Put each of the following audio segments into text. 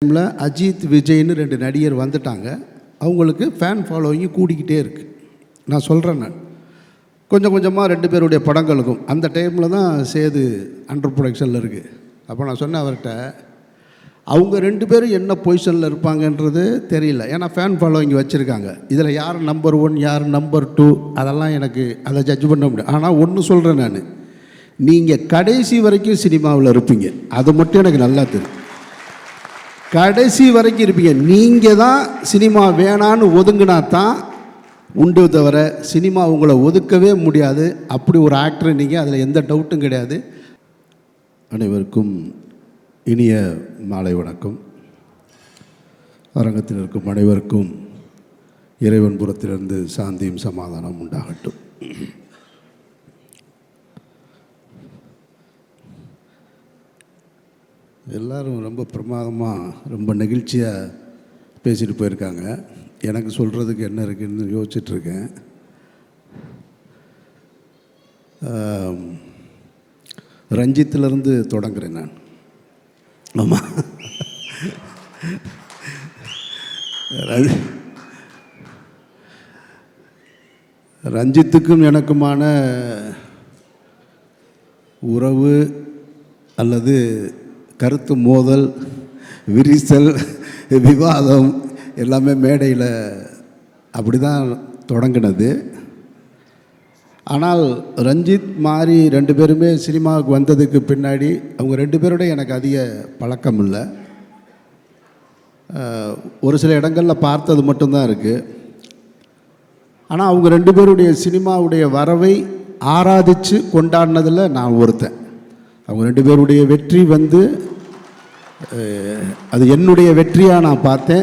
டைமில் அஜித் விஜய்னு 2 நடிகர் வந்துட்டாங்க. அவங்களுக்கு ஃபேன் ஃபாலோவிங் கூடிக்கிட்டே இருக்குது. நான் சொல்கிறேன், நான் கொஞ்சம் கொஞ்சமாக 2 பேருடைய படங்களுக்கும் அந்த டைமில் தான் சேது அண்டர் ப்ரொடக்ஷனில் இருக்குது. அப்போ நான் சொன்னேன் அவர்கிட்ட, அவங்க 2 பேரும் என்ன பொசிஷனில் இருப்பாங்கன்றது தெரியல. ஏன்னா ஃபேன் ஃபாலோவிங் வச்சுருக்காங்க. இதில் யார் நம்பர் 1 யார் நம்பர் 2 அதெல்லாம் எனக்கு அதை ஜட்ஜ் பண்ண முடியும். ஆனால் ஒன்று சொல்கிறேன், நான் நீங்கள் கடைசி வரைக்கும் சினிமாவில் இருப்பீங்க, அது மட்டும் எனக்கு நல்லா தெரியும். கடைசி வரைக்கும் இருப்பீங்க. நீங்கள் தான் சினிமா வேணான்னு ஒதுங்கினா தான் உண்டு, தவிர சினிமா உங்களை ஒதுக்கவே முடியாது. அப்படி ஒரு ஆக்டர் நீங்கள், அதில் எந்த டவுட்டும் கிடையாது. அனைவருக்கும் இனிய மாலை வணக்கம். அரங்கத்தில் இருக்கும் அனைவருக்கும் இறைவன் புறத்திலிருந்து சாந்தியும் சமாதானம் உண்டாகட்டும். எல்லோரும் ரொம்ப பிரமாதமாக ரொம்ப நெகிழ்ச்சியாக பேசிட்டு போயிருக்காங்க. எனக்கு சொல்கிறதுக்கு என்ன இருக்குதுன்னு யோசிச்சுட்ருக்கேன். ரஞ்சித்திலேருந்து தொடங்குறேன் நான். ஆமாம், ரஞ்சித்துக்கும் எனக்குமான உறவு அல்லது கருத்து மோதல், விரிசல், விவாதம் எல்லாமே மேடையில் அப்படி தான் தொடங்கினது. ஆனால் ரஞ்சித் மாரி 2 பேருமே சினிமாவுக்கு வந்ததுக்கு பின்னாடி அவங்க 2 பேரோட எனக்கு அதிக பழக்கம் இல்லை. ஒரு சில இடங்களில் பார்த்தது மட்டும்தான் இருக்குது. ஆனால் அவங்க 2 பேருடைய சினிமாவுடைய வரவை ஆராதித்து கொண்டாடினதில் நான் ஒருத்தன். அவங்க 2 பேருடைய வெற்றி அது என்னுடைய வெற்றியாக நான் பார்த்தேன்.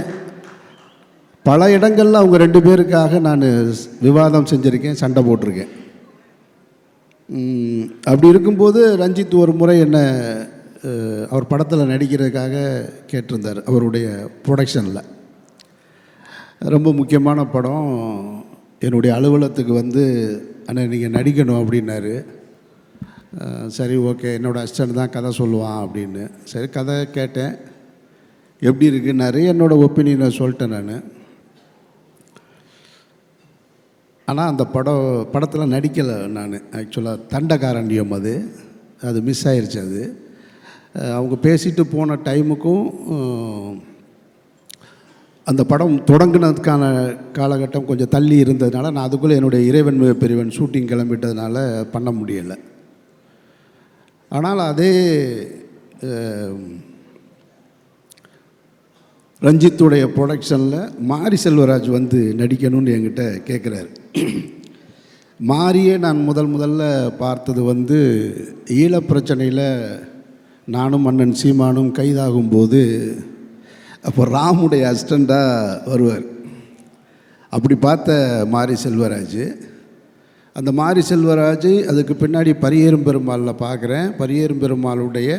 பல இடங்களில் அவங்க 2 பேருக்காக நான் விவாதம் செஞ்சுருக்கேன், சண்டை போட்டிருக்கேன். அப்படி இருக்கும்போது ரஞ்சித் ஒரு முறை என்னை அவர் படத்தில் நடிக்கிறதுக்காக கேட்டிருந்தார். அவருடைய ப்ரொடக்ஷனில் ரொம்ப முக்கியமான படம். என்னுடைய அலுவலகத்துக்கு அண்ணா நீங்கள் நடிக்கணும் அப்படின்னாரு. சரி, ஓகே, என்னோடய அசிஸ்டன்ட் தான் கதை சொல்லுவான் அப்படின்னு. சரி, கதை கேட்டேன், எப்படி இருக்குன்னாரு. என்னோடய ஒப்பீனியனை சொல்லிட்டேன் நான். ஆனால் அந்த படத்தில் நடிக்கலை நான். ஆக்சுவலாக தண்டகாரண்யம் அது மிஸ் ஆயிடுச்சு. அது அவங்க பேசிட்டு போன டைமுக்கும் அந்த படம் தொடங்கினதுக்கான காலகட்டம் கொஞ்சம் தள்ளி இருந்ததுனால நான் அதுக்குள்ளே என்னுடைய இறைவன் பெரியவன் ஷூட்டிங் கிளம்பிட்டதுனால பண்ண முடியலை. ஆனால் அதே ரஞ்சித்துடைய ப்ரொடக்ஷனில் மாரி செல்வராஜ் நடிக்கணும்னு என்கிட்ட கேட்குறாரு. மாரியே நான் முதல்ல பார்த்தது ஈழப்பிரச்சனையில் நானும் அண்ணன் சீமானும் கைதாகும்போது அப்போ ராமுடைய அசிஸ்டண்ட்டாக வருவார். அப்படி பார்த்த மாரி செல்வராஜ். அந்த மாரி செல்வராஜ் அதுக்கு பின்னாடி பரியேறும் பெருமாளில் பார்க்குறேன். பரியேறும் பெருமாளுடைய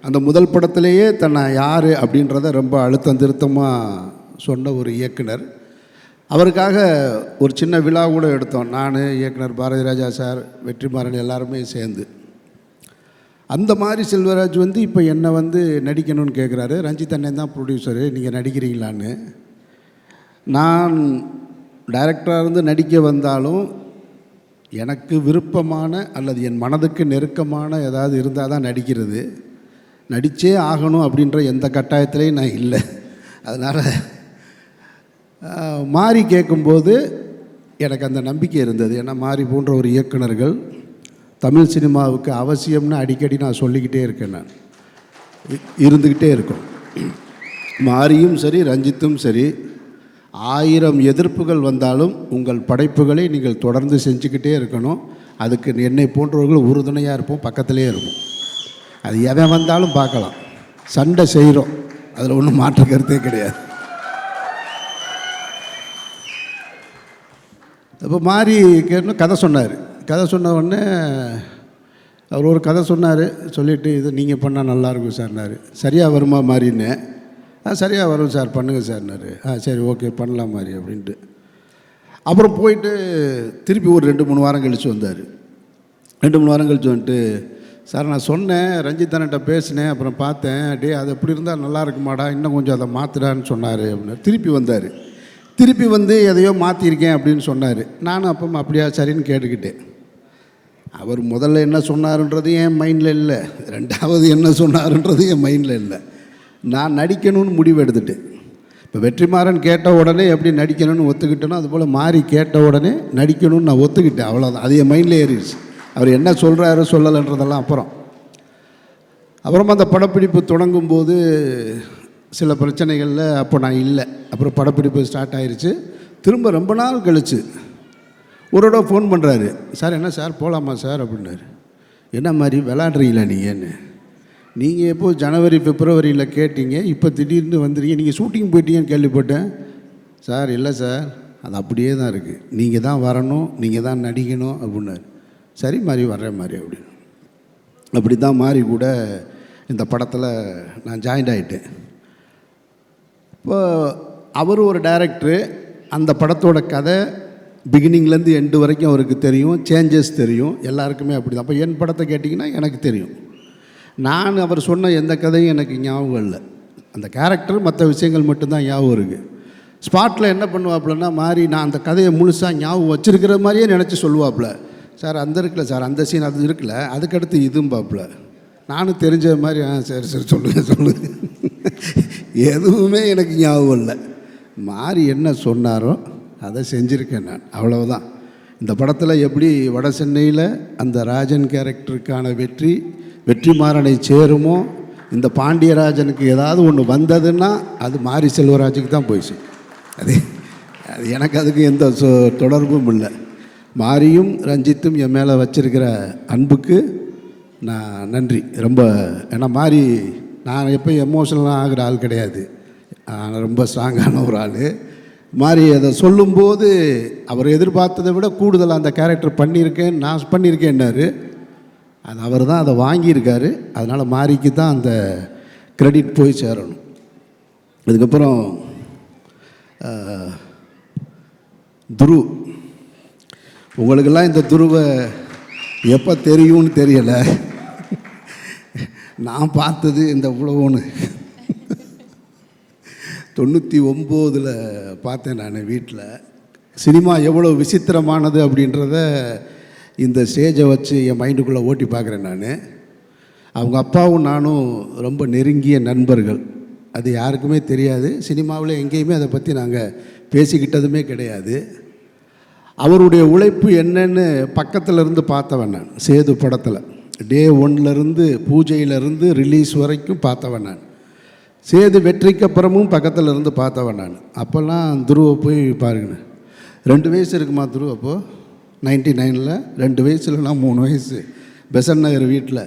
அந்த முதல் படத்திலேயே தன்னை யார் அப்படின்றத ரொம்ப அழுத்தம் திருத்தமாக சொன்ன ஒரு இயக்குனர். அவருக்காக ஒரு சின்ன விழா கூட எடுத்தோம். நான், இயக்குனர் பாரதி ராஜா சார், வெற்றிமாறன் எல்லாருமே சேர்ந்து. அந்த மாரி செல்வராஜ் இப்போ என்னை நடிக்கணும்னு கேட்குறாரு. ரஞ்சித் அண்ணன் தான் ப்ரொடியூசரு, நீங்கள் நடிக்கிறீங்களான்னு. நான் டைரக்டராக இருந்து நடிக்க வந்தாலும் எனக்கு விருப்பமான அல்லது என் மனதுக்கு நெருக்கமான ஏதாவது இருந்தால் தான் நடிக்கிறது. நடித்தே ஆகணும் அப்படின்ற எந்த கட்டாயத்திலையும் நான் இல்லை. அதனால் மாரி கேட்கும்போது எனக்கு அந்த நம்பிக்கை இருந்தது. ஏன்னா மாரி போன்ற ஒரு இயக்குனர்கள் தமிழ் சினிமாவுக்கு அவசியம்னு அடிக்கடி நான் சொல்லிக்கிட்டே இருக்கேன். நான் இருந்துக்கிட்டே இருக்கும். மாரியும் சரி, ரஞ்சித்தும் சரி, 1000 எதிர்ப்புகள் வந்தாலும் உங்கள் படைப்புகளை நீங்கள் தொடர்ந்து செஞ்சுக்கிட்டே இருக்கணும். அதுக்கு என்னை போன்றவர்கள் உறுதுணையாக இருப்போம், பக்கத்திலே இருப்போம். அது எவன் வந்தாலும் பார்க்கலாம், சண்டை செய்கிறோம், அதில் ஒன்றும் மாற்று கருத்தே கிடையாது. அப்போ மாறி கேட்டு கதை சொன்னார். கதை சொன்ன உடனே அவர் ஒரு கதை சொன்னார். சொல்லிவிட்டு இது நீங்கள் பண்ணால் நல்லாயிருக்கும் சார்னார். சரியாக வருமா மாறின்னு? சரியாக வரும் சார், பண்ணுங்கள் சார்னாரு. சரி, ஓகே, பண்ணலாம் மாதிரி அப்படின்ட்டு. அப்புறம் போயிட்டு திருப்பி ஒரு 2-3 வாரம் கழித்து வந்தார். 2-3 வாரம் கழித்து சார் நான் சொன்னேன், ரஞ்சித் அண்ணன்ட்ட பேசினேன், அப்புறம் பார்த்தேன், டே அது எப்படி இருந்தால் நல்லா இருக்குமாடா, இன்னும் கொஞ்சம் அதை மாற்றுடான்னு சொன்னார் அப்படின்னு. திருப்பி வந்தார். திருப்பி வந்து எதையோ மாற்றிருக்கேன் அப்படின்னு சொன்னார். நானும் அப்போ அப்படியா சரின்னு கேட்டுக்கிட்டேன். அவர் முதல்ல என்ன சொன்னாருன்றது என் மைண்டில் இல்லை, ரெண்டாவது என்ன சொன்னாருன்றது என் மைண்டில் இல்லை. நான் நடிக்கணும்னு முடிவு எடுத்துட்டேன். இப்போ வெற்றிமாறன் கேட்ட உடனே எப்படி நடிக்கணும்னு ஒத்துக்கிட்டேனோ அதுபோல் மாறி கேட்ட உடனே நடிக்கணும்னு நான் ஒத்துக்கிட்டேன். அவ்வளோதான். அது என் மைண்டில் ஏறிடுச்சு. அவர் என்ன சொல்கிறாரு சொல்லலைன்றதெல்லாம் அப்புறமா அந்த படப்பிடிப்பு தொடங்கும்போது சில பிரச்சனைகளில் அப்போ நான் இல்லை. அப்புறம் படப்பிடிப்பு ஸ்டார்ட் ஆயிடுச்சு. திரும்ப ரொம்ப நாள் கழிச்சு ஒரு தடவை ஃபோன் பண்ணுறாரு. சார் என்ன சார் போகலாமா சார் அப்படின்னாரு. என்ன மாதிரி விளாட்றீங்களா நீங்கன்னு? நீங்கள் எப்போ ஜனவரி பிப்ரவரியில் கேட்டீங்க, இப்போ திடீர்னு வந்துடுறீங்க, நீங்கள் ஷூட்டிங் போயிட்டீங்கன்னு கேள்விப்பட்டேன். சார் இல்லை சார், அது அப்படியே தான் இருக்குது, நீங்கள் தான் வரணும், நீங்கள் தான் நடிக்கணும் அப்படின்னாரு. சரி மாதிரி வர்றேன் மாதிரி அப்படின்னு. அப்படி தான் மாதிரி கூட இந்த படத்தில் நான் ஜாயின்ட் ஆகிட்டேன். இப்போ அவர் ஒரு டைரக்டரு. அந்த படத்தோட கதை பிகினிங்லேருந்து எண்டு வரைக்கும் அவருக்கு தெரியும், சேஞ்சஸ் தெரியும், எல்லாருக்குமே அப்படி தான். அப்போ என் படத்தை கேட்டிங்கன்னா எனக்கு தெரியும். நான் அவர் சொன்ன எந்த கதையும் எனக்கு ஞாபகம் இல்லை. அந்த கேரக்டர் மற்ற விஷயங்கள் மட்டும்தான் ஞாபகம் இருக்குது. ஸ்பாட்டில் என்ன பண்ணுவாப்புலன்னா மாதிரி நான் அந்த கதையை முழுசாக ஞாபகம் வச்சுருக்கிற மாதிரியே நினச்சி சொல்லுவாப்புல. சார் அந்த இருக்குல்ல சார், அந்த சீன் அது இருக்குல்ல, அதுக்கடுத்து இதுவும் பாப்புல. நானும் தெரிஞ்ச மாதிரி சரி சரி சொல்லுங்கள் எதுவுமே எனக்கு ஞாபகம் இல்லை. மாறி என்ன சொன்னாரோ அதை செஞ்சுருக்கேன் நான், அவ்வளவுதான். இந்த படத்தில் எப்படி வட சென்னையில் அந்த ராஜன் கேரக்டருக்கான வெற்றிமாறனை சேருமோ, இந்த பாண்டியராஜனுக்கு ஏதாவது ஒன்று வந்ததுன்னா அது மாரி செல்வராஜுக்கு தான் போயிடுச்சு. அது எனக்கு அதுக்கு எந்த தொடர்பும் இல்லை. மாரியும் ரஞ்சித்தும் என் மேலே வச்சிருக்கிற அன்புக்கு நான் நன்றி ரொம்ப. ஏன்னா மாரி நான் எப்போயும் எமோஷனலாக ஆகிற ஆள் கிடையாது, நான் ரொம்ப ஸ்ட்ராங்கான ஒரு ஆள். மாரி அதை சொல்லும்போது அவர் எதிர்பார்த்ததை விட கூடுதலாக அந்த கேரக்டர் நான் பண்ணியிருக்கேன்னாரு. அது அவர் தான் அதை வாங்கியிருக்காரு. அதனால் மாரிக்கு தான் அந்த கிரெடிட் போய் சேரணும். அதுக்கப்புறம் துரு, உங்களுக்கெல்லாம் இந்த துருவை எப்போ தெரியும்னு தெரியலை. நான் பார்த்தது இந்த உலகம்னு 99 பார்த்தேன் நான் வீட்டில். சினிமா எவ்வளோ விசித்திரமானது அப்படின்றத இந்த ஸ்டேஜை வச்சு என் மைண்டுக்குள்ளே ஓட்டி பார்க்குறேன் நான். அவங்க அப்பாவும் நானும் ரொம்ப நெருங்கிய நண்பர்கள். அது யாருக்குமே தெரியாது. சினிமாவில் எங்கேயுமே அதை பற்றி நாங்கள் பேசிக்கிட்டதுமே கிடையாது. அவருடைய உழைப்பு என்னன்னு பக்கத்தில் இருந்து பார்த்தவன் நான். சேது படத்தில் டே 1லேருந்து பூஜையிலேருந்து ரிலீஸ் வரைக்கும் பார்த்தவன் நான். சேது வெற்றிக்கு அப்புறமும் பக்கத்தில் இருந்து பார்த்தவன் நான். அப்போல்லாம் துருவை போய் பாருங்கண்ணே, 2 வயசு இருக்குமா துரு அப்போது 99ல் 2 வயசு இல்லைனா 3 வயசு. பெசன் நகர் வீட்டில்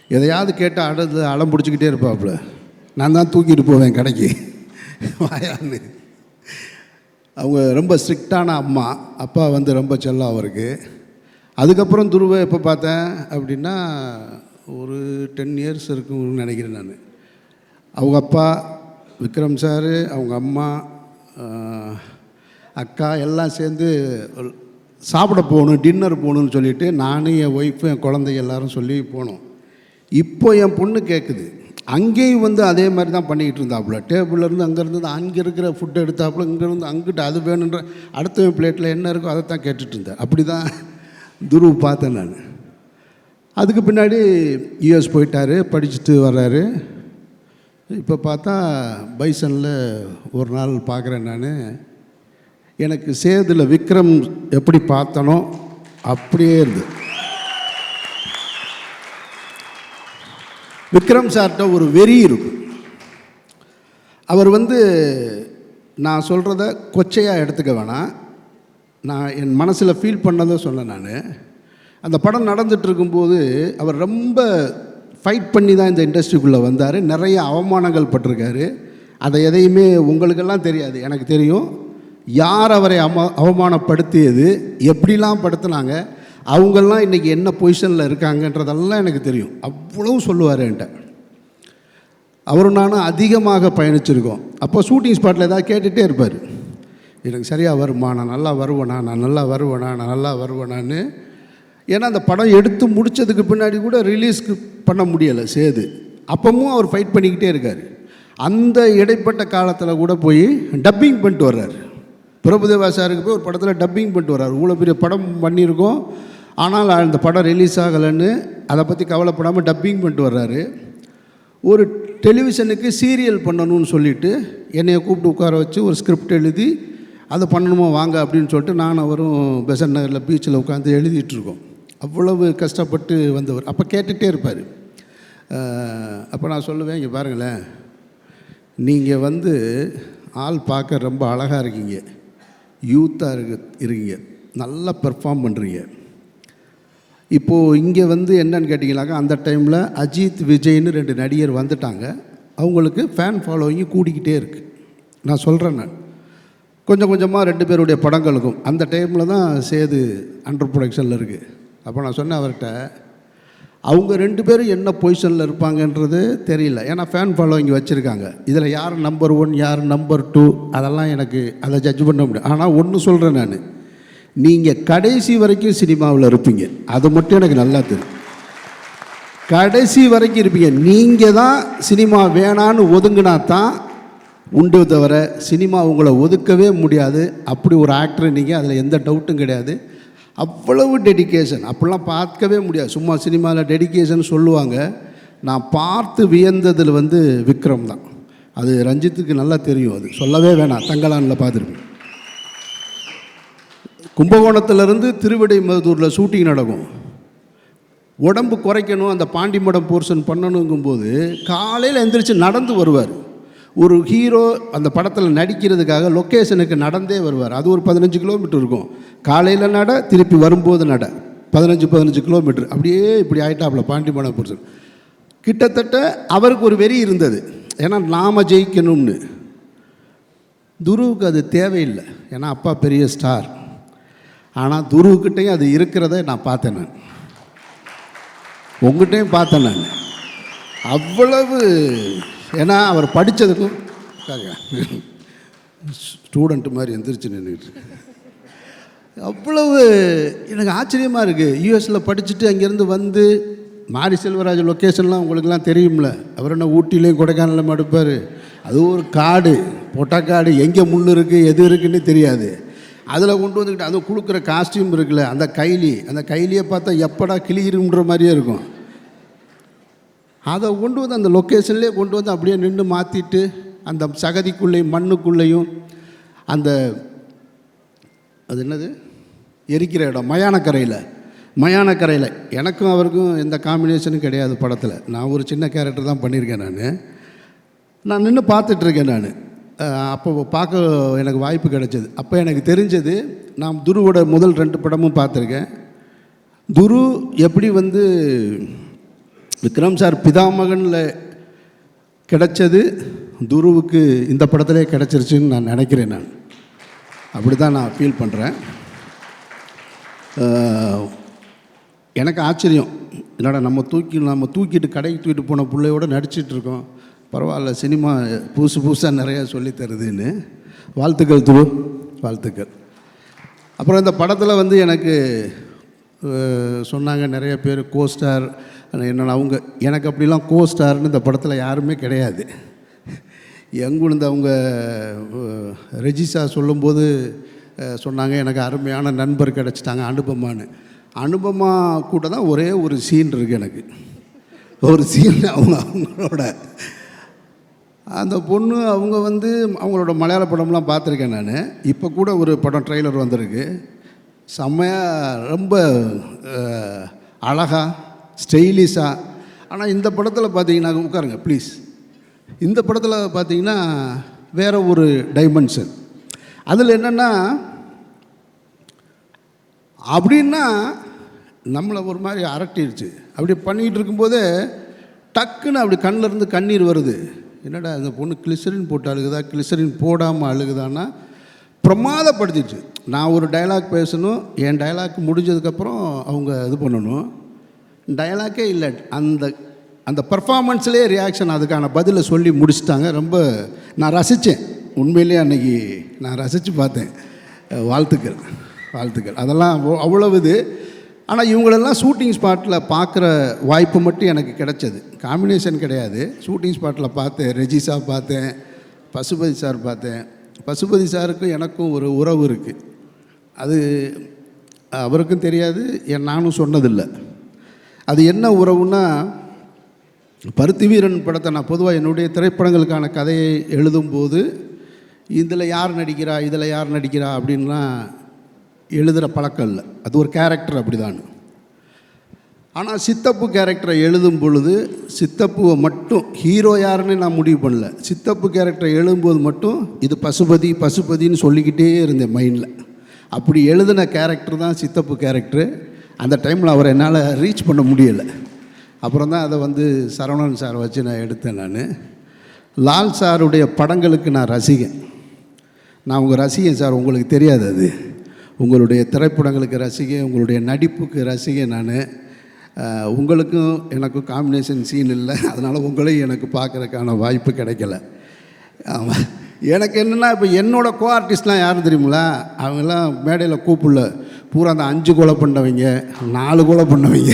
எதையாவது கேட்டால் அடம் பிடிச்சிக்கிட்டே இருப்பாப்புல. நான் தான் தூக்கிட்டு போவேன் கடைக்கு வாயான்னு. அவங்க ரொம்ப ஸ்ட்ரிக்டான அம்மா, அப்பா வந்து ரொம்ப செல்லம் அவருக்கு. அதுக்கப்புறம் துருவை எப்போ பார்த்தேன் அப்படின்னா ஒரு 10 இயர்ஸ் இருக்குன்னு நினைக்கிறேன் நான். அவங்க அப்பா விக்ரம் சார், அவங்க அம்மா, அக்கா எல்லாம் சேர்ந்து சாப்பிட போகணும், டின்னர் போகணுன்னு சொல்லிவிட்டு நானும் என் ஒய்ஃபு என் குழந்தைங்க எல்லோரும் சொல்லி போனோம். இப்போ என் பொண்ணு கேட்குது. அங்கேயும் வந்து அதே மாதிரி தான் பண்ணிக்கிட்டு இருந்தாப்புல. டேபிள்லேருந்து அங்கேருந்து அங்கே இருக்கிற ஃபுட்டை எடுத்தாப்புல, இங்கேருந்து அங்கிட்ட அது வேணுன்ற அடுத்த பிளேட்டில் என்ன இருக்கோ அதை தான் கேட்டுட்டு இருந்தேன். அப்படி தான் துரு பார்த்தேன் நான். அதுக்கு பின்னாடி யூஎஸ் போயிட்டார், படிச்சுட்டு வர்றாரு. இப்போ பார்த்தா பைசனில் ஒரு நாள் பார்க்குறேன் நான். எனக்கு சேதில் விக்ரம் எப்படி பார்த்தனோ அப்படியே இருந்து. விக்ரம் சார்கிட்ட ஒரு வெறி இருக்கும். அவர் வந்து நான் சொல்கிறத கொச்சையாக எடுத்துக்க வேணாம், நான் என் மனசில் ஃபீல் பண்ணதை சொன்னேன் நான். அந்த படம் நடந்துகிட்ருக்கும்போது அவர் ரொம்ப ஃபைட் பண்ணி தான் இந்த இண்டஸ்ட்ரிக்குள்ளே வந்தார். நிறைய அவமானங்கள் பட்டிருக்காரு. அதை எதையுமே உங்களுக்கெல்லாம் தெரியாது, எனக்கு தெரியும். யார் அவரை அவமானப்படுத்தியது, எப்படிலாம் படுத்தினாங்க, அவங்கெல்லாம் இன்றைக்கி என்ன பொசிஷனில் இருக்காங்கன்றதெல்லாம் எனக்கு தெரியும். அவ்வளோ சொல்லுவார் என்கிட்ட. அவரும் நானும் அதிகமாக பயணிச்சிருக்கோம். அப்போ ஷூட்டிங் ஸ்பாட்டில் ஏதாவது கேட்டுகிட்டே இருப்பார். எனக்கு சரியாக வருமா, நான் நல்லா வருவேனா, நான் நல்லா வருவேனான்னு. ஏன்னா அந்த படம் எடுத்து முடித்ததுக்கு பின்னாடி கூட ரிலீஸ்க்கு பண்ண முடியலை சேது. அப்பவும் அவர் ஃபைட் பண்ணிக்கிட்டே இருக்கார். அந்த இடைப்பட்ட காலத்தில் கூட போய் டப்பிங் பண்ணிட்டு வர்றாரு. பிரபுதேவா சாருக்கு போய் ஒரு படத்தில் டப்பிங் பண்ணிட்டு வர்றாரு. இவ்வளோ பெரிய படம் பண்ணியிருக்கோம், ஆனால் அந்த படம் ரிலீஸ் ஆகலைன்னு அதை பற்றி கவலைப்படாமல் டப்பிங் பண்ணிட்டு வர்றாரு. ஒரு டெலிவிஷனுக்கு சீரியல் பண்ணணும்னு சொல்லிவிட்டு என்னையை கூப்பிட்டு உட்கார வச்சு ஒரு ஸ்கிரிப்ட் எழுதி அதை பண்ணணுமோ வாங்க அப்படின்னு சொல்லிட்டு நான் அவரும் பெசன்ட் நகரில் பீச்சில் உட்காந்து எழுதிட்டுருக்கோம். அவ்வளவு கஷ்டப்பட்டு வந்தவர். அப்போ கேட்டுகிட்டே இருப்பார். அப்போ நான் சொல்லுவேன், இங்கே பாருங்களேன், நீங்கள் ஆள் பார்க்க ரொம்ப அழகாக இருக்கீங்க, யூத்தாக இருக்கீங்க, நல்லா பெர்ஃபார்ம் பண்ணுறீங்க. இப்போது இங்கே என்னன்னு கேட்டிங்கனாக்கா, அந்த டைமில் அஜித் விஜய்னு 2 நடிகர் வந்துட்டாங்க. அவங்களுக்கு ஃபேன் ஃபாலோவிங்கு கூடிக்கிட்டே இருக்குது. நான் சொல்கிறேன், நான் கொஞ்சம் கொஞ்சமாக 2 பேருடைய படங்களுக்கும் அந்த டைமில் தான் சேது அண்டர் ப்ரொடக்ஷனில் இருக்குது. அப்போ நான் சொன்னேன் அவர்கிட்ட, அவங்க 2 பேரும் என்ன பொசிஷனில் இருப்பாங்கன்றது தெரியல. ஏன்னா ஃபேன் ஃபாலோவிங் வச்சுருக்காங்க. இதில் யார் நம்பர் 1 யார் நம்பர் 2 அதெல்லாம் எனக்கு அதை ஜட்ஜ் பண்ண முடியும். ஆனால் ஒன்று சொல்கிறேன், நான் நீங்கள் கடைசி வரைக்கும் சினிமாவில் இருப்பீங்க, அது மட்டும் எனக்கு நல்லா தெரியும். கடைசி வரைக்கும் இருப்பீங்க. நீங்கள் தான் சினிமா வேணான்னு ஒதுங்கினா தான் உண்டு, தவிர சினிமா உங்களை ஒதுக்கவே முடியாது. அப்படி ஒரு ஆக்டர் நீங்கள், அதில் எந்த டவுட்டும் கிடையாது. அவ்வளவு டெடிக்கேஷன் அப்படிலாம் பார்க்கவே முடியாது. சும்மா சினிமாவில் டெடிக்கேஷன் சொல்லுவாங்க. நான் பார்த்து வியந்ததில் விக்ரம் தான். அது ரஞ்சித்துக்கு நல்லா தெரியும், அது சொல்லவே வேணாம். தங்கலானில் பார்த்துருப்பேன். கும்பகோணத்திலேருந்து திருவிடைமருதூரில் ஷூட்டிங் நடக்கும். உடம்பு குறைக்கணும், அந்த பாண்டிமடம் போர்ஷன் பண்ணணுங்கும்போது காலையில் எந்திரிச்சு நடந்து வருவார். ஒரு ஹீரோ அந்த படத்தில் நடிக்கிறதுக்காக லொக்கேஷனுக்கு நடந்தே வருவார். அது ஒரு 15 கிலோமீட்டர் இருக்கும். காலையில் நட, திருப்பி வரும்போது நட, 15 கிலோமீட்டர். அப்படியே இப்படி ஆகிட்டாப்புல பாண்டிமடம் போர்ஷன். கிட்டத்தட்ட அவருக்கு ஒரு வெறி இருந்தது, ஏன்னா நாம் ஜெயிக்கணும்னு. துருவுக்கு அது தேவையில்லை, ஏன்னா அப்பா பெரிய ஸ்டார். ஆனால் துருவுக்கிட்டையும் அது இருக்கிறத நான் பார்த்தேன். நான் உங்கள்கிட்டையும் பார்த்தேன். நான் அவ்வளவு, ஏன்னா அவர் படித்ததுக்கும் ஸ்டூடெண்ட்டு மாதிரி எந்திரிச்சு நின்றுட்டு அவ்வளவு எனக்கு ஆச்சரியமாக இருக்குது. யூஎஸில் படிச்சுட்டு அங்கேருந்து மாரி செல்வராஜ் லொக்கேஷன்லாம் உங்களுக்கெல்லாம் தெரியும்ல. அவர் என்ன ஊட்டிலையும் கொடைக்கானலும் எடுப்பார். அது ஒரு காடு, பொட்டக்காடு, எங்கே முள் இருக்குது எது இருக்குன்னு தெரியாது. அதில் கொண்டு வந்துக்கிட்டு அது கொடுக்குற காஸ்டியூம் இருக்குல்ல, அந்த கைலியை பார்த்தா எப்படா கிளியிருன்ற மாதிரியே இருக்கும். அதை கொண்டு அந்த லொக்கேஷன்லேயே கொண்டு அப்படியே நின்று மாற்றிட்டு அந்த சகதிக்குள்ளேயும் மண்ணுக்குள்ளேயும் அந்த அது என்னது எரிக்கிற இடம் மயானக்கரையில் எனக்கும் அவருக்கும் எந்த காம்பினேஷனும் கிடையாது படத்தில். நான் ஒரு சின்ன கேரக்டர் தான் பண்ணியிருக்கேன். நான் நின்று பார்த்துட்ருக்கேன். நான் அப்போ பார்க்க எனக்கு வாய்ப்பு கிடைச்சது. அப்போ எனக்கு தெரிஞ்சது, நான் துருவோட முதல் 2 படமும் பார்த்துருக்கேன். துரு எப்படி விக்ரம் சார் பிதாமகனில் கிடைச்சது துருவுக்கு இந்த படத்திலே கிடச்சிருச்சுன்னு நான் நினைக்கிறேன். நான் அப்படி தான் நான் ஃபீல் பண்ணுறேன். எனக்கு ஆச்சரியம், என்னடா நம்ம தூக்கிட்டு கடைக்கு தூக்கிட்டு போன பிள்ளையோடு நடிச்சிட்ருக்கோம், பரவாயில்ல, சினிமா புதுசாக நிறையா சொல்லித்தருதுன்னு. வாழ்த்துக்கள் துரு, வாழ்த்துக்கள். அப்புறம் இந்த படத்தில் எனக்கு சொன்னாங்க நிறைய பேர் கோஸ்டார் என்னென்ன. அவங்க எனக்கு அப்படிலாம் கோஸ்டார்னு இந்த படத்தில் யாருமே கிடையாது. எங்குழுந்து அவங்க ரெஜிசா சொல்லும்போது சொன்னாங்க, எனக்கு அருமையான நண்பர் கிடச்சிட்டாங்க அனுபமா கூட தான் ஒரே ஒரு சீன் இருக்குது. எனக்கு ஒரு சீன் அவங்களோட அந்த பொண்ணு அவங்க அவங்களோட மலையாள படம்லாம் பார்த்துருக்கேன் நான். இப்போ கூட ஒரு படம் ட்ரெய்லர் வந்திருக்கு, செம்மையாக, ரொம்ப அழகாக ஸ்டைலிஷாக. ஆனால் இந்த படத்தில் பார்த்தீங்கன்னா, உட்காருங்க ப்ளீஸ், இந்த படத்தில் பார்த்தீங்கன்னா வேறு ஒரு டைமென்ஷன். அதில் என்னென்னா, அப்படின்னா நம்மளை ஒரு மாதிரி அரட்டிடுச்சு. அப்படி பண்ணிகிட்டு இருக்கும்போதே டக்குன்னு அப்படி கண்ணிலேருந்து கண்ணீர் வருது. என்னடா இந்த பொண்ணு கிளிசரின் போட்டு அழுகுதா, கிளிசரின் போடாமல் அழுகுதான்னா பிரமாதப்படுத்திடுச்சு. நான் ஒரு டைலாக் பேசணும், என் டைலாக் முடிஞ்சதுக்கப்புறம் அவங்க இது பண்ணணும். டைலாக்கே இல்லை, அந்த பர்ஃபார்மன்ஸ்லேயே ரியாக்ஷன், அதுக்கான பதிலை சொல்லி முடிச்சிட்டாங்க. ரொம்ப நான் ரசித்தேன், உண்மையிலே அன்றைக்கி நான் ரசித்து பார்த்தேன். வாழ்த்துக்கள். அதெல்லாம் அவ்வளவு இது. ஆனால் இவங்களெல்லாம் ஷூட்டிங் ஸ்பாட்டில் பார்க்குற வாய்ப்பு மட்டும் எனக்கு கிடைச்சது. காம்பினேஷன் கிடையாது. ஷூட்டிங் ஸ்பாட்டில் பார்த்தேன். ரெஜி சார் பார்த்தேன், பசுபதி சார் பார்த்தேன். பசுபதி சாருக்கும் எனக்கும் ஒரு உறவு இருக்குது. அது அவருக்கும் தெரியாது, நானும் சொன்னதில்லை. அது என்ன உறவுன்னா, பருத்தி வீரன் படத்தை நான் பொதுவாக என்னுடைய திரைப்படங்களுக்கான கதையை எழுதும்போது இதில் யார் நடிக்கிறா, இதில் யார் நடிக்கிறா அப்படின்லாம் எழுதுகிற பழக்கம் இல்லை. அது ஒரு கேரக்டர் அப்படி தான். ஆனால் சித்தப்பு கேரக்டரை எழுதும் பொழுது சித்தப்புவை மட்டும் ஹீரோ யாருன்னு நான் முடிவு பண்ணல. சித்தப்பு கேரக்டரை எழுதும்போது மட்டும் இது பசுபதி பசுபதின்னு சொல்லிக்கிட்டே இருந்தேன் மைண்டில். அப்படி எழுதின கேரக்டர் தான் சித்தப்பு கேரக்டரு. அந்த டைமில் அவரை என்னால் ரீச் பண்ண முடியலை. அப்புறம் தான் அதை வந்து சரவணன் சார் வச்சு நான் எடுத்தேன். நான் லால் சாருடைய படங்களுக்கு நான் ரசிகன். நான் உங்கள் ரசிகன் சார், உங்களுக்கு தெரியாது. அது உங்களுடைய திரைப்படங்களுக்கு ரசிகன், உங்களுடைய நடிப்புக்கு ரசிகன். நான் உங்களுக்கும் எனக்கும் காம்பினேஷன் சீன் இல்லை, அதனால் உங்களையும் எனக்கு பார்க்குறதுக்கான வாய்ப்பு கிடைக்கல. ஆமாம். எனக்கு என்னென்னா, இப்போ என்னோடய கோ ஆர்டிஸ்ட்லாம் யாரும் தெரியுங்களா? அவங்கெல்லாம் மேடையில் கூப்பிடல, பூரா அந்த 5 கொலை பண்ணவங்க, 4 கொலை பண்ணவங்க,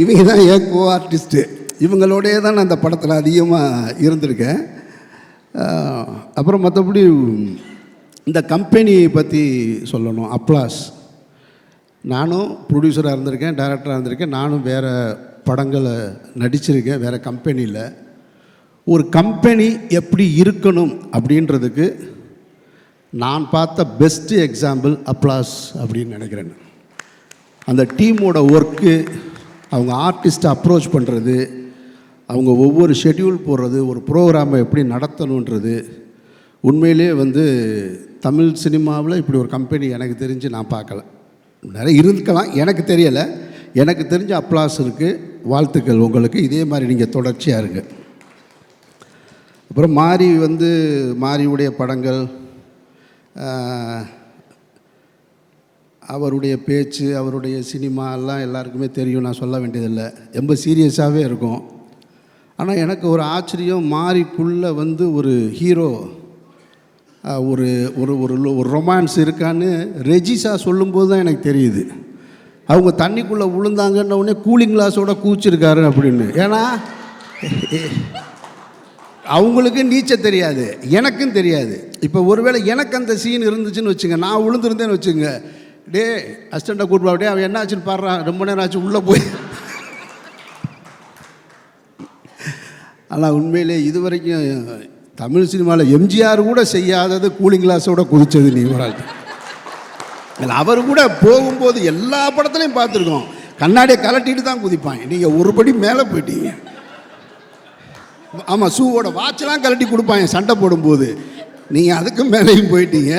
இவங்க தான் என் கோ ஆர்டிஸ்ட்டு. இவங்களோடையே தான் நான் அந்த படத்தில் அதிகமாக இருந்திருக்கேன். அப்புறம் மற்றபடி இந்த கம்பெனியை பற்றி சொல்லணும். அப்ளாஸ், நானும் ப்ரொடியூசராக இருந்திருக்கேன், டைரக்டராக இருந்திருக்கேன். நானும் வேறு படங்களை நடிச்சிருக்கேன் வேறு கம்பெனியில். ஒரு கம்பெனி எப்படி இருக்கணும் அப்படின்றதுக்கு நான் பார்த்த பெஸ்ட்டு எக்ஸாம்பிள் அப்ளாஸ் அப்படின்னு நினைக்கிறேன். அந்த டீமோட ஒர்க்கு, அவங்க ஆர்டிஸ்ட்டை அப்ரோச் பண்ணுறது, அவங்க ஒவ்வொரு ஷெட்யூல் போடுறது, ஒரு ப்ரோக்ராமை எப்படி நடத்தணுன்றது, உண்மையிலே வந்து தமிழ் சினிமாவில் இப்படி ஒரு கம்பெனி எனக்கு தெரிஞ்சு நான் பார்க்கல. நிறைய இருக்கலாம், எனக்கு தெரியலை. எனக்கு தெரிஞ்ச அப்ளாஸ் இருக்குது. வாழ்த்துக்கள் உங்களுக்கு. இதே மாதிரி நீங்கள் தொடர்ச்சியாக இருங்க. அப்புறம் மாரியுடைய படங்கள், அவருடைய பேச்சு, அவருடைய சினிமா எல்லாம் எல்லாருக்குமே தெரியும், நான் சொல்ல வேண்டியதில்லை. ரொம்ப சீரியஸாகவே இருக்கும். ஆனால் எனக்கு ஒரு ஆச்சரியம், மாரிக்குள்ளே வந்து ஒரு ஹீரோ, ஒரு ஒரு ஒரு ரொமான்ஸ் இருக்கான்னு ரெஜிசா சொல்லும்போது தான் எனக்கு தெரியுது. அவங்க தண்ணிக்குள்ளே விழுந்தாங்கன்ன உடனே கூலிங் கிளாஸோட கூச்சிருக்காரு அப்படின்னு. ஏன்னா அவங்களுக்கு நீச்சல் தெரியாது, எனக்கும் தெரியாது. இப்போ ஒருவேளை எனக்கு அந்த சீன் இருந்துச்சுன்னு வச்சுங்க, நான் விழுந்துருந்தேன்னு வச்சுங்க, டே அசிஸ்டண்ட்டை கூப்பிட்டு அவன் என்ன ஆச்சுன்னு பாடுறான், ரொம்ப நேரம் ஆச்சு உள்ளே போய். ஆனால் உண்மையிலே இது வரைக்கும் தமிழ் சினிமாவில் எம்ஜிஆர் கூட செய்யாதது கூலிங் கிளாஸோட குதிச்சது நீ ஒரு ஆள். அவர் கூட போகும்போது எல்லா படத்துலையும் பார்த்துருக்கோம், கண்ணாடியை கலட்டிட்டு தான் குதிப்பாங்க. நீங்கள் ஒரு படி மேலே போயிட்டீங்க. ஆமாம், ஷூவோட வாட்செலாம் கலட்டி கொடுப்பாங்க சண்டை போடும்போது. நீங்கள் அதுக்கு மேலேயும் போயிட்டீங்க.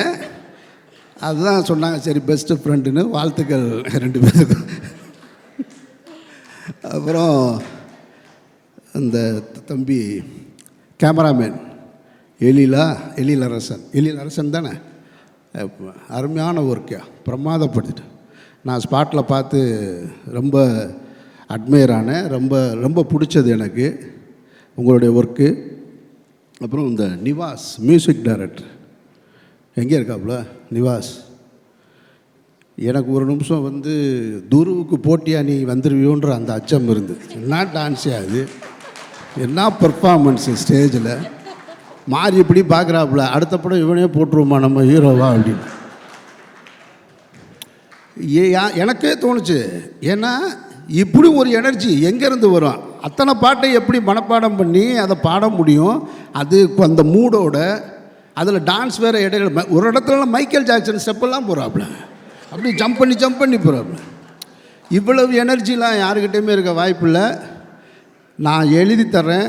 அதுதான் சொன்னாங்க, சரி பெஸ்ட்டு ஃப்ரெண்டுன்னு. வாழ்த்துக்கள் 2 பேருக்கும். அப்புறம் இந்த தம்பி கேமராமேன் எழிலரசன் தானே, அருமையான ஒர்க்கா, பிரமாதப்படுத்திட்டு. நான் ஸ்பாட்டில் பார்த்து ரொம்ப அட்மையர் ஆனேன். ரொம்ப ரொம்ப பிடிச்சது எனக்கு உங்களுடைய ஒர்க்கு. அப்புறம் இந்த நிவாஸ் மியூசிக் டைரக்டர் எங்கே இருக்காப்புல நிவாஸ், எனக்கு ஒரு நிமிஷம் வந்து துருவுக்கு போட்டியாக நீ வந்துடுவியோன்ற அந்த அச்சம் இருந்து. என்ன டான்ஸே அது, என்ன பெர்ஃபார்மன்ஸு ஸ்டேஜில். மாறி இப்படி பார்க்குறாப்புல, அடுத்த படம் இவனே போட்டுருவோமா நம்ம ஹீரோவா அப்படின்னு எனக்கே தோணுச்சு. ஏன்னா இப்படி ஒரு எனர்ஜி எங்கேருந்து வரும்? அத்தனை பாட்டை எப்படி மனப்பாடம் பண்ணி அதை பாட முடியும்? அது அந்த மூடோட, அதில் டான்ஸ் வேறு இடையில ஒரு இடத்துல மைக்கேல் ஜாக்சன் ஸ்டெப்பெல்லாம் போகிறாப்புல, அப்படி ஜம்ப் பண்ணி போகிறாப்புல. இவ்வளவு எனர்ஜிலாம் யாருக்கிட்டையுமே இருக்க வாய்ப்பில்லை. நான் எழுதி தர்றேன்,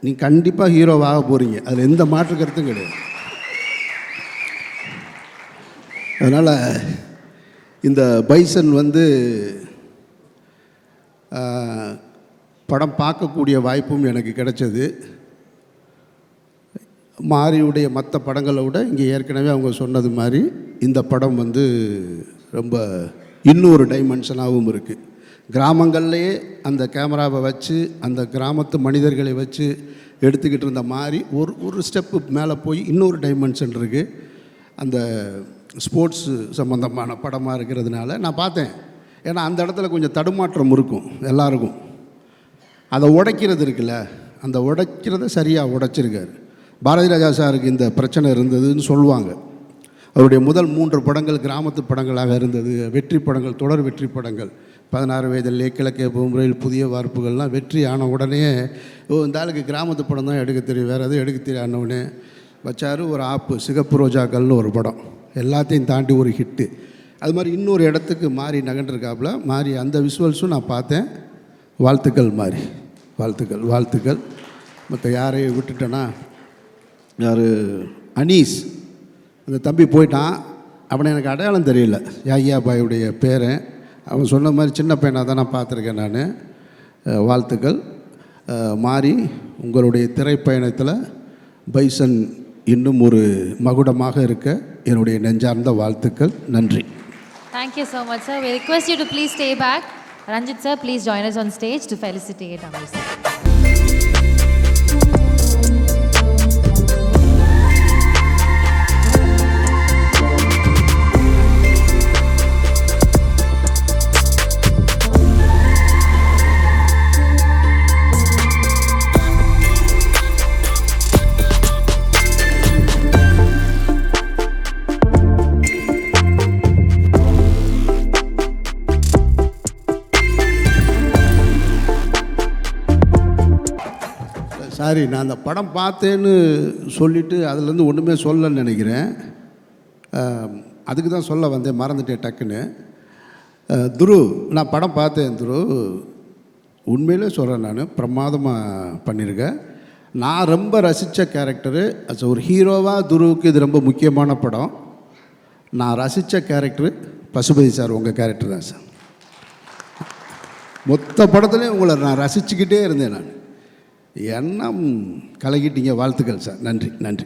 நீ கண்டிப்பாக ஹீரோவாக போகிறீங்க, அதில் எந்த மாற்று கருத்தும் கிடையாது. அதனால் இந்த பைசன் வந்து படம் பார்க்கக்கூடிய வாய்ப்பும் எனக்கு கிடைச்சது. மாரியுடைய மற்ற படங்களை விட இங்கே ஏற்கனவே அவங்க சொன்னது மாதிரி இந்த படம் வந்து ரொம்ப இன்னொரு டைமென்ஷனாகவும் இருக்குது. கிராமங்கள்லேயே அந்த கேமராவை வச்சு அந்த கிராமத்து மனிதர்களை வச்சு எடுத்துக்கிட்டு இருந்த மாதிரி ஒரு ஸ்டெப்பு மேலே போய் இன்னொரு டைமென்ஷன் இருக்குது. அந்த ஸ்போர்ட்ஸு சம்மந்தமான படமாக இருக்கிறதுனால நான் பார்த்தேன். ஏன்னா அந்த இடத்துல கொஞ்சம் தடுமாற்றம் இருக்கும் எல்லாருக்கும். அதை உடைக்கிறது இருக்குல்ல, அந்த உடைக்கிறத சரியாக உடைச்சிருக்காரு. பாரதி ராஜா சாருக்கு இந்த பிரச்சனை இருந்ததுன்னு சொல்லுவாங்க. அவருடைய முதல் 3 படங்கள் கிராமத்து படங்களாக இருந்தது. வெற்றி படங்கள், தொடர் வெற்றி படங்கள். 16 வயதிலே கிழக்கே முறையில் புதிய வார்ப்புகள்லாம் வெற்றி ஆன உடனே இந்த ஆளுக்கு கிராமத்து படம் தான் எடுக்க தெரியும், வேறு எதுவும் எடுக்க தெரியாதவனே வச்சார். ஒரு ஆப்பு சிகப்பு ரோஜாக்கள்னு ஒரு படம், எல்லாத்தையும் தாண்டி ஒரு ஹிட்டு. அது மாதிரி இன்னொரு இடத்துக்கு மாறி நகண்டிருக்காப்புல. மாறி அந்த விஷுவல்ஸும் நான் பார்த்தேன். வாழ்த்துக்கள் மாறி, வாழ்த்துக்கள் வாழ்த்துக்கள். மற்ற யாரையும் விட்டுட்டேன்னா, யார் அனீஸ் அந்த தம்பி போயிட்டான். அவனை எனக்கு அடையாளம் தெரியல, யாகியா பாயுடைய பேரன். அவன் சொன்ன மாதிரி சின்ன பையனாக தான் நான் பார்த்துருக்கேன் நான். வாழ்த்துக்கள் மாறி. உங்களுடைய திரைப்பயணத்தில் பைசன் இன்னும் ஒரு மகுடமாக இருக்க என்னுடைய நெஞ்சார்ந்த வாழ்த்துக்கள். நன்றி. Thank you so much, sir. We request you to please stay back. Ranjit sir, please join us on stage to felicitate Amar sir. Sorry, நான் அந்த படம் பார்த்தேன்னு சொல்லிவிட்டு அதுலேருந்து ஒன்றுமே சொல்லன்னு நினைக்கிறேன். அதுக்கு தான் சொல்ல வந்தேன், மறந்துட்டேன் டக்குன்னு. துரு, நான் படம் பார்த்தேன் துரு, உண்மையிலே சொல்கிறேன், நான் பிரமாதமாக பண்ணியிருக்கேன். நான் ரொம்ப ரசித்த கேரக்டரு அஸ் ஒரு ஹீரோவாக துருவுக்கு இது ரொம்ப முக்கியமான படம். நான் ரசித்த கேரக்டரு பசுபதி சார், உங்கள் கேரக்டர் தான் சார். மொத்த படத்துலேயும் உங்களை நான் ரசிச்சுக்கிட்டே இருந்தேன். நான் எண்ணம் கலக்கிட்டீங்க. வாழ்த்துக்கள் சார். நன்றி நன்றி.